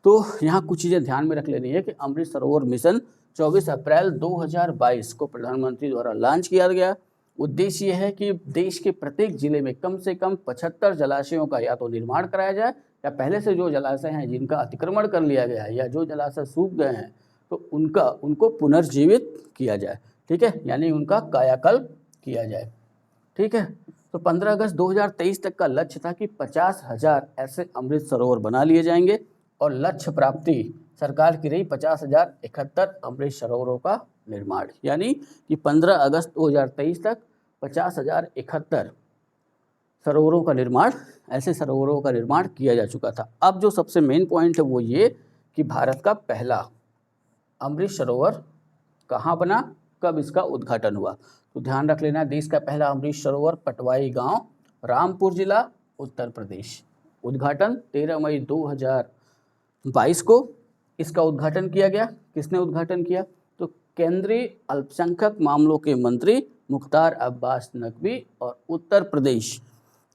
[SPEAKER 1] तो यहाँ कुछ चीज़ें ध्यान में रख लेनी है कि अमृत सरोवर मिशन 24 अप्रैल 2022 को प्रधानमंत्री द्वारा लॉन्च किया गया। उद्देश्य यह है कि देश के प्रत्येक जिले में कम से कम 75 जलाशयों का या तो निर्माण कराया जाए, या पहले से जो जलाशय हैं जिनका अतिक्रमण कर लिया गया है या जो जलाशय सूख गए हैं तो उनको पुनर्जीवित किया जाए। ठीक है, यानी उनका कायाकल्प किया जाए। ठीक है, तो 15 अगस्त 2023 तक का लक्ष्य था कि 50,000 ऐसे अमृत सरोवर बना लिए जाएंगे, और लक्ष्य प्राप्ति सरकार की रही 50,071 अमृत सरोवरों का निर्माण, यानी कि 15 अगस्त 2023 तक 50,071 सरोवरों का निर्माण, ऐसे सरोवरों का निर्माण किया जा चुका था। अब जो सबसे मेन पॉइंट है वो ये कि भारत का पहला अमृत सरोवर कहाँ बना, कब इसका उद्घाटन हुआ। तो ध्यान रख लेना, देश का पहला अमृत सरोवर पटवाई गांव, रामपुर जिला, उत्तर प्रदेश। उद्घाटन 13 मई 2022 को इसका उद्घाटन किया गया। किसने उद्घाटन किया? तो केंद्रीय अल्पसंख्यक मामलों के मंत्री मुख्तार अब्बास नकवी और उत्तर प्रदेश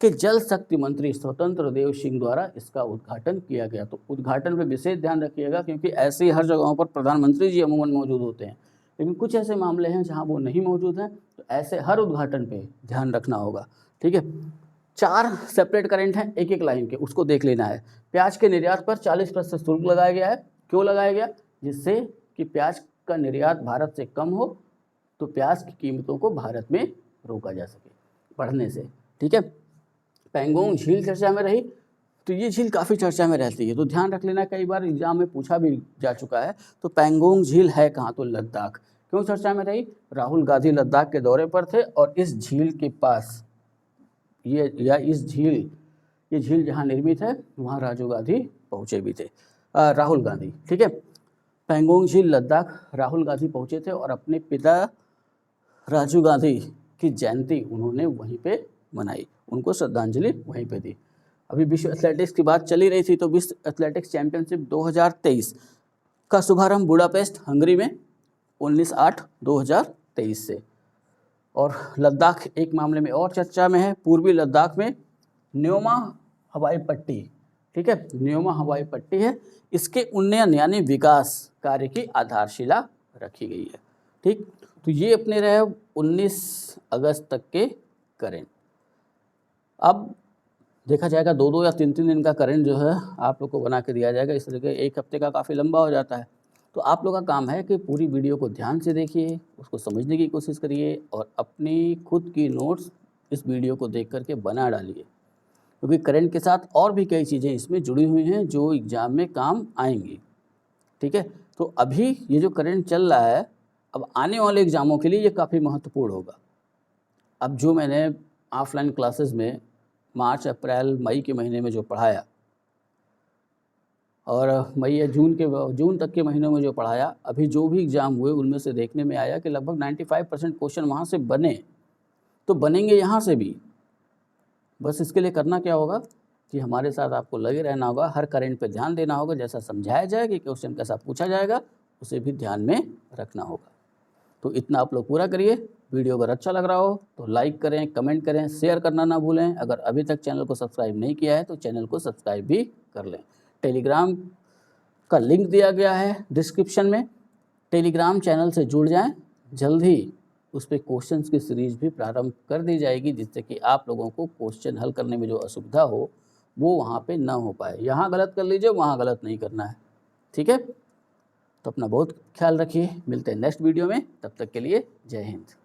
[SPEAKER 1] के जल शक्ति मंत्री स्वतंत्र देव सिंह द्वारा इसका उद्घाटन किया गया। तो उद्घाटन पे विशेष ध्यान रखिएगा, क्योंकि ऐसे ही हर जगहों पर प्रधानमंत्री जी अमूमन मौजूद होते हैं, लेकिन कुछ ऐसे मामले हैं जहां वो नहीं मौजूद हैं, तो ऐसे हर उद्घाटन पे ध्यान रखना होगा। ठीक है, 4 सेपरेट करंट हैं एक एक लाइन के, उसको देख लेना है। प्याज के निर्यात पर 40% शुल्क लगाया गया है। क्यों लगाया गया? जिससे कि प्याज का निर्यात भारत से कम हो, तो प्याज की कीमतों को भारत में रोका जा सके बढ़ने से। ठीक है, पैंगोंग झील चर्चा में रही, तो ये झील काफ़ी चर्चा में रहती है, तो ध्यान रख लेना, कई बार एग्जाम में पूछा भी जा चुका है। तो पैंगोंग झील है कहाँ? तो लद्दाख। क्यों चर्चा में रही? राहुल गांधी लद्दाख के दौरे पर थे, और इस झील के पास ये झील जहाँ निर्मित है वहाँ राजीव गांधी पहुँचे भी थे, राहुल गांधी। ठीक है, पैंगोंग झील लद्दाख राहुल गांधी पहुँचे थे, और अपने पिता राजीव गांधी की जयंती उन्होंने वहीं पे मनाई, उनको श्रद्धांजलि वहीं पे दी। अभी विश्व एथलेटिक्स की बात चली रही थी, तो विश्व एथलेटिक्स चैंपियनशिप 2023 का शुभारंभ बुडापेस्ट हंगरी में 19/8/2023 से। और लद्दाख एक मामले में और चर्चा में है, पूर्वी लद्दाख में न्योमा हवाई पट्टी। ठीक है, न्योमा हवाई पट्टी है, इसके उन्नयन यानी विकास कार्य की आधारशिला रखी गई है। ठीक, तो ये अपने रहे 19 अगस्त तक के करंट। अब देखा जाएगा 2-2 या 3-3 दिन का करंट जो है आप लोग को बना के दिया जाएगा, इस तरीके 1 हफ्ते का काफ़ी लंबा हो जाता है। तो आप लोग का काम है कि पूरी वीडियो को ध्यान से देखिए, उसको समझने की कोशिश करिए और अपनी खुद की नोट्स इस वीडियो को देख करके बना डालिए, क्योंकि करंट के साथ और भी कई चीज़ें इसमें जुड़ी हुई हैं जो एग्ज़ाम में काम आएंगी। ठीक है, तो अभी ये जो करंट चल रहा है, अब आने वाले एग्ज़ामों के लिए ये काफ़ी महत्वपूर्ण होगा। अब जो मैंने ऑफलाइन क्लासेस में मार्च, अप्रैल, मई के महीने में जो पढ़ाया और मई या जून तक के महीनों में जो पढ़ाया, अभी जो भी एग्ज़ाम हुए उनमें से देखने में आया कि लगभग 95% क्वेश्चन वहाँ से बने, तो बनेंगे यहाँ से भी। बस इसके लिए करना क्या होगा कि हमारे साथ आपको लगे रहना होगा, हर करंट पे ध्यान देना होगा, जैसा समझाया जाए कि क्वेश्चन कैसा पूछा जाएगा उसे भी ध्यान में रखना होगा। तो इतना आप लोग पूरा करिए। वीडियो अगर अच्छा लग रहा हो तो लाइक करें, कमेंट करें, शेयर करना ना भूलें। अगर अभी तक चैनल को सब्सक्राइब नहीं किया है तो चैनल को सब्सक्राइब भी कर लें। टेलीग्राम का लिंक दिया गया है डिस्क्रिप्शन में, टेलीग्राम चैनल से जुड़ जाएं। जल्द ही उस पर क्वेश्चंस की सीरीज भी प्रारंभ कर दी जाएगी, जिससे कि आप लोगों को क्वेश्चन हल करने में जो असुविधा हो वो वहाँ पे ना हो पाए। यहाँ गलत कर लीजिए, वहाँ गलत नहीं करना है। ठीक है, तो अपना बहुत ख्याल रखिए। मिलते हैं नेक्स्ट वीडियो में, तब तक के लिए जय हिंद।